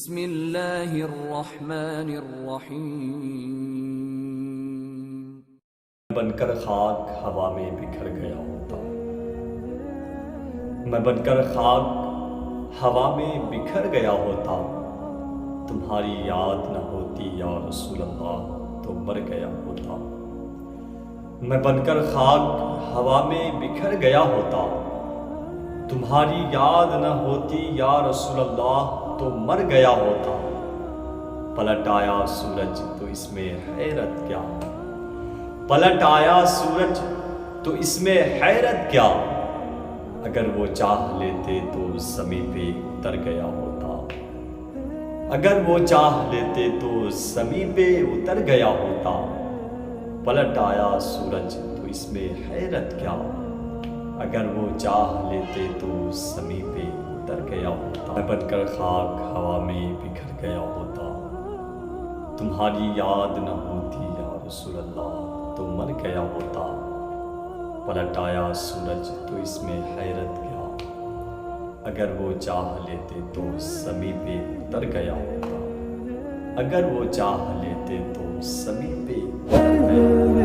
بسم اللہ الرحمن الرحیم۔ بن کر خاک ہوا میں بکھر گیا ہوتا، میں بن کر خاک ہوا میں بکھر گیا ہوتا، تمہاری یاد نہ ہوتی یا رسول اللہ تو مر گیا ہوتا۔ میں بن کر خاک ہوا میں بکھر گیا ہوتا، تمہاری یاد نہ ہوتی یا رسول اللہ تو مر گیا ہوتا۔ پلٹ آیا سورج تو اس میں حیرت کیا، پلٹ آیا سورج تو اس میں حیرت کیا، اگر وہ چاہ لیتے تو زمیں پہ اتر گیا ہوتا، اگر وہ چاہ لیتے تو زمیں پہ اتر گیا ہوتا۔ پلٹ آیا سورج تو اس میں حیرت کیا، اگر وہ چاہ لیتے تو زمیں پہ اتر گیا ہوتا۔ میں بن کر خاک ہوا میں بکھر گیا ہوتا، تمہاری یاد نہ ہوتی یا رسول اللہ تو مر گیا ہوتا۔ پلٹ آیا سورج تو اس میں حیرت کیا، اگر وہ چاہ لیتے تو زمیں پہ اتر گیا ہوتا، اگر وہ چاہ لیتے تو زمیں پہ اتر گیا ہوتا۔